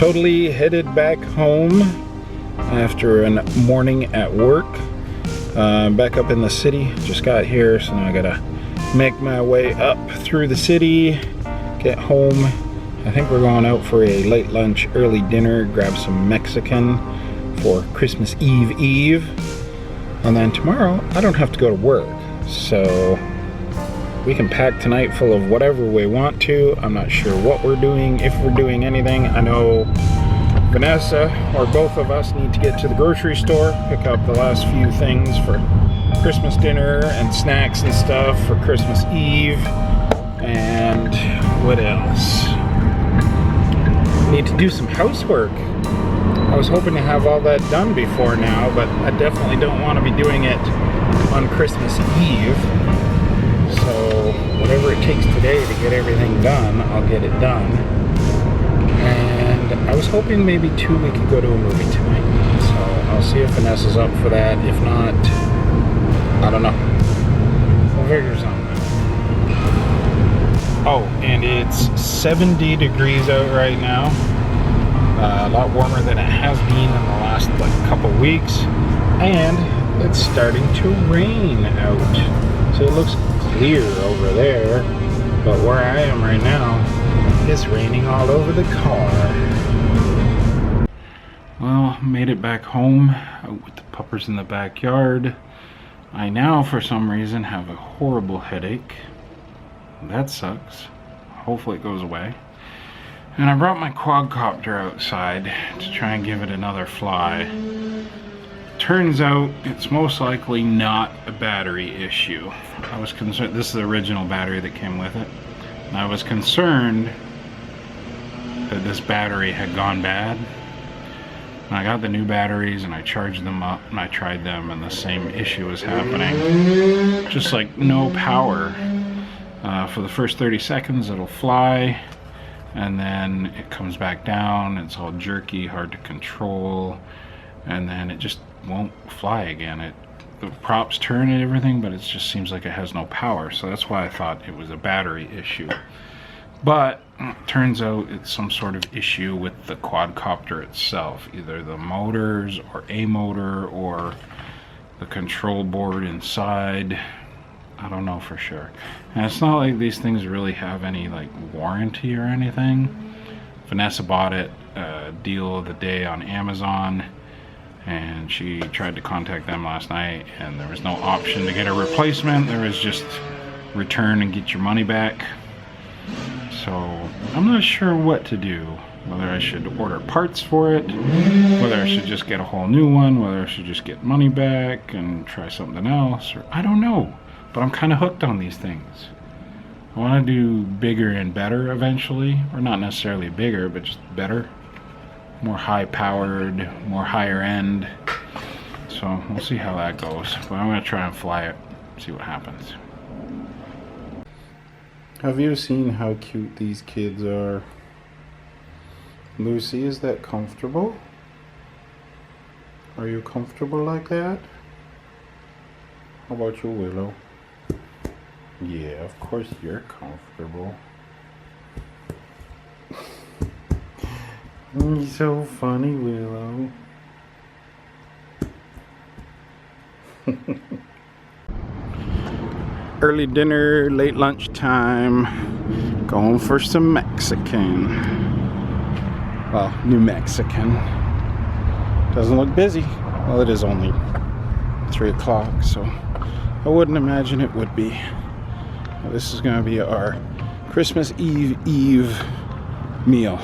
totally headed back home after a morning at work. Back up in the city, just got here, so now I gotta make my way up through the city, get home. I think we're going out for a late lunch, early dinner, grab some Mexican for Christmas Eve. And then tomorrow, I don't have to go to work, so we can pack tonight full of whatever we want to. I'm not sure what we're doing, if we're doing anything. I know Vinesa, or both of us, need to get to the grocery store, pick up the last few things for Christmas dinner and snacks and stuff for Christmas Eve. And what else? Need to do some housework. I was hoping to have all that done before now, but I definitely don't want to be doing it on Christmas Eve. So whatever it takes today to get everything done, I'll get it done. And I was hoping maybe too we could go to a movie tonight. So I'll see if Vanessa's up for that. If not, I don't know. We'll figure something out. Oh, and it's 70 degrees out right now. A lot warmer than it has been in the last couple weeks. And it's starting to rain out. So it looks clear over there. But where I am right now, it's raining all over the car. Well, made it back home out with the puppers in the backyard. I now, for some reason, have a horrible headache. That sucks. Hopefully it goes away. And I brought my quadcopter outside to try and give it another fly. Turns out it's most likely not a battery issue. I was concerned, this is the original battery that came with it. And I was concerned that this battery had gone bad. And I got the new batteries and I charged them up and I tried them and the same issue was happening. Just like no power. For the first 30 seconds it'll fly and then it comes back down. It's all jerky, hard to control, and then it just won't fly again. The props turn and everything, but it just seems like it has no power. So that's why I thought it was a battery issue. But it turns out it's some sort of issue with the quadcopter itself, either the motors or a motor or the control board inside. I don't know for sure. And it's not like these things really have any like warranty or anything. Vanessa bought it, deal of the day on Amazon, and she tried to contact them last night and there was no option to get a replacement. There was just return and get your money back. So I'm not sure what to do, whether I should order parts for it, whether I should just get a whole new one, whether I should just get money back and try something else, or I don't know. But I'm kind of hooked on these things. I want to do bigger and better eventually, or not necessarily bigger, but just better, more high powered, more higher end. So we'll see how that goes, but I'm going to try and fly it, see what happens. Have you seen how cute these kids are? Lucy, is that comfortable? Are you comfortable like that? How about you, Willow? Yeah, of course you're comfortable. You're so funny, Willow. Early dinner, late lunch time. Going for some Mexican. Well, New Mexican. Doesn't look busy. Well, it is only 3 o'clock, so I wouldn't imagine it would be. Well, this is going to be our Christmas Eve meal.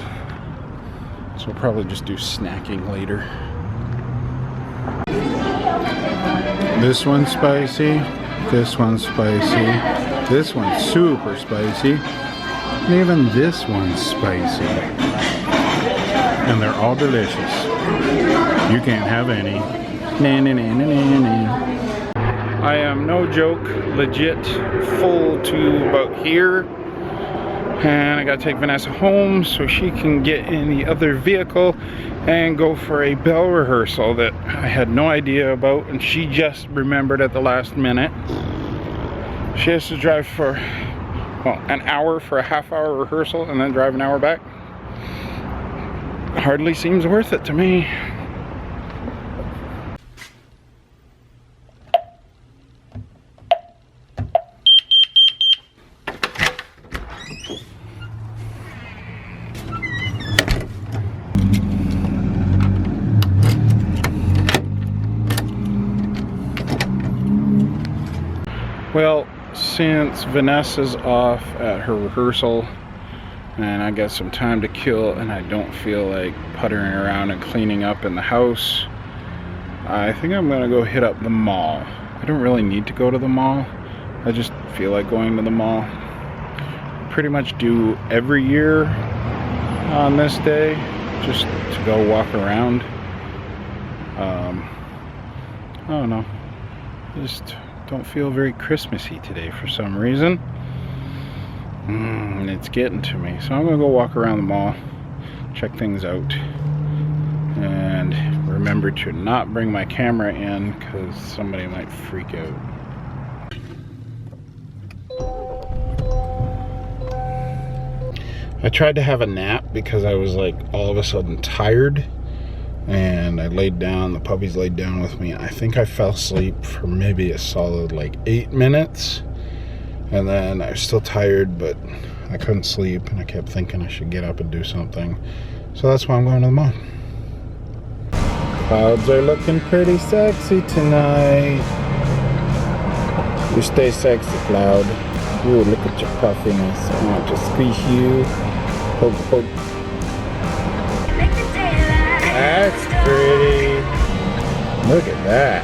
So we'll probably just do snacking later. This one's spicy. This one's spicy. This one's super spicy. And even this one's spicy. And they're all delicious. You can't have any. Na, na, na, na, na, na. I am, no joke, legit full to about here. And I gotta take Vinesa home so she can get in the other vehicle and go for a bell rehearsal that I had no idea about, and she just remembered at the last minute. She has to drive for, well, an hour for a half-hour rehearsal and then drive an hour back. hardly seems worth it to me. Well, since Vinesa's off at her rehearsal and I got some time to kill and I don't feel like puttering around and cleaning up in the house, I think I'm gonna go hit up the mall. I don't really need to go to the mall. I just feel like going to the mall. Pretty much do every year on this day, just to go walk around. I don't know. Just don't feel very Christmassy today for some reason. It's getting to me. So I'm gonna go walk around the mall, check things out, and remember to not bring my camera in because somebody might freak out. I tried to have a nap because I was like all of a sudden tired, and I laid down, the puppies laid down with me. I think I fell asleep for maybe a solid like 8 minutes, and then I was still tired, but I couldn't sleep, and I kept thinking I should get up and do something. So that's why I'm going to the mall. Clouds are looking pretty sexy tonight. You stay sexy, Cloud. Ooh, look at your puffiness. I want to squeeze you. Poke, poke. That's pretty. Look at that.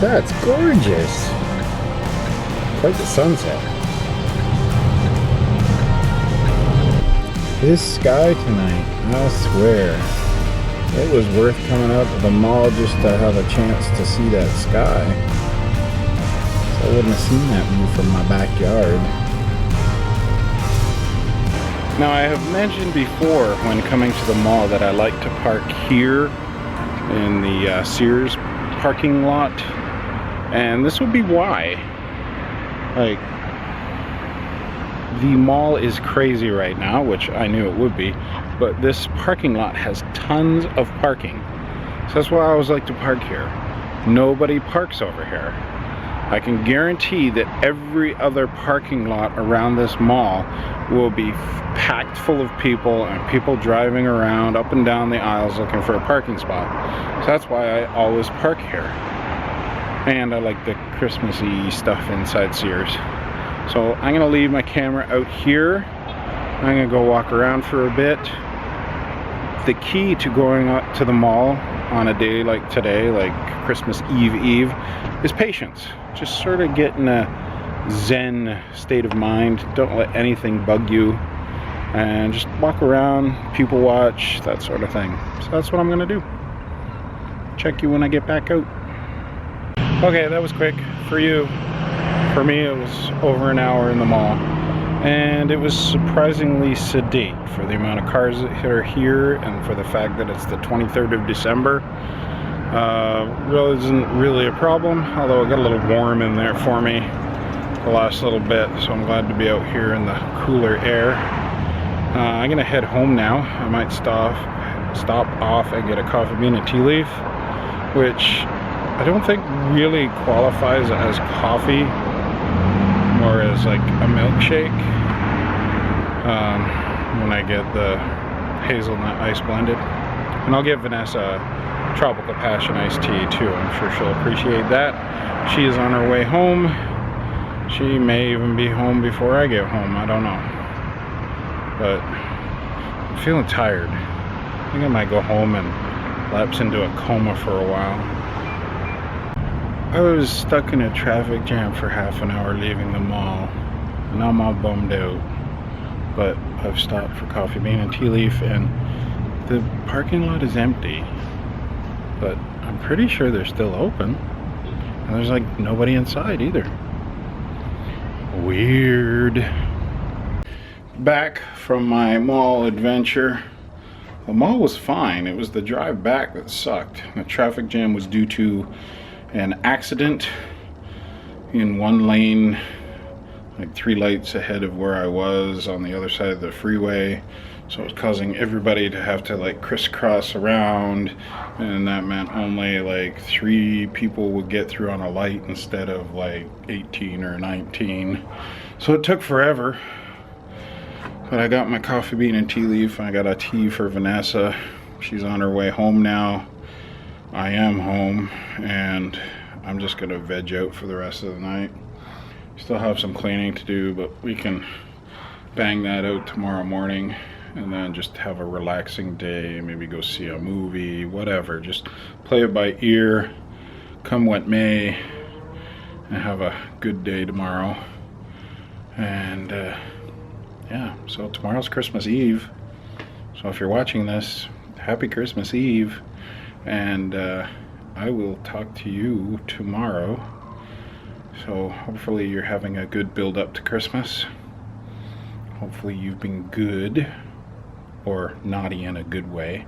That's gorgeous. Quite the sunset. This sky tonight, I swear. It was worth coming out to the mall just to have a chance to see that sky. So I wouldn't have seen that view from my backyard. Now, I have mentioned before when coming to the mall that I like to park here in the Sears parking lot, and this would be why. Like, the mall is crazy right now, which I knew it would be, but this parking lot has tons of parking. So that's why I always like to park here. Nobody parks over here. I can guarantee that every other parking lot around this mall will be packed full of people and people driving around up and down the aisles looking for a parking spot. So that's why I always park here. And I like the Christmassy stuff inside Sears. So I'm gonna leave my camera out here. I'm gonna go walk around for a bit. The key to going up to the mall on a day like today, like Christmas Eve, is patience. Just sort of get in a zen state of mind. Don't let anything bug you, and just walk around, people watch, that sort of thing. So that's what I'm gonna do. Check you when I get back out. Okay, that was quick for you. For me, it was over an hour in the mall, and it was surprisingly sedate for the amount of cars that are here and for the fact that it's the 23rd of December. Really isn't really a problem, although it got a little warm in there for me the last little bit, so I'm glad to be out here in the cooler air. I'm gonna head home now. I might stop off and get a coffee bean and tea leaf, which I don't think really qualifies as coffee, more as like a milkshake, when I get the hazelnut ice blended. And I'll give Vinesa a tropical passion iced tea too. I'm sure she'll appreciate that. She is on her way home. She may even be home before I get home, I don't know. But I'm feeling tired. I think I might go home and lapse into a coma for a while. I was stuck in a traffic jam for half an hour leaving the mall, and I'm all bummed out. But I've stopped for coffee bean and tea leaf, and the parking lot is empty. But I'm pretty sure they're still open, and there's like nobody inside either. Weird. Back from my mall adventure. The mall was fine. It was the drive back that sucked. The traffic jam was due to an accident in one lane, like 3 lights ahead of where I was on the other side of the freeway. So it was causing everybody to have to like crisscross around, and that meant only like 3 people would get through on a light instead of like 18 or 19. So it took forever. But I got my coffee bean and tea leaf. I got a tea for Vinesa. She's on her way home now. I am home, and I'm just gonna veg out for the rest of the night. Still have some cleaning to do, but we can bang that out tomorrow morning, and then just have a relaxing day. Maybe go see a movie, whatever. Just play it by ear, come what may, and have a good day tomorrow. And yeah, so tomorrow's Christmas Eve. So if you're watching this, happy Christmas Eve. And I will talk to you tomorrow. So hopefully you're having a good build up to Christmas. Hopefully you've been good, or naughty in a good way.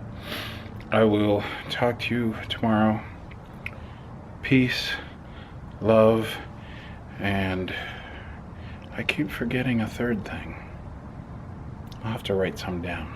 I will talk to you tomorrow. Peace, love, and I keep forgetting a third thing. I'll have to write some down.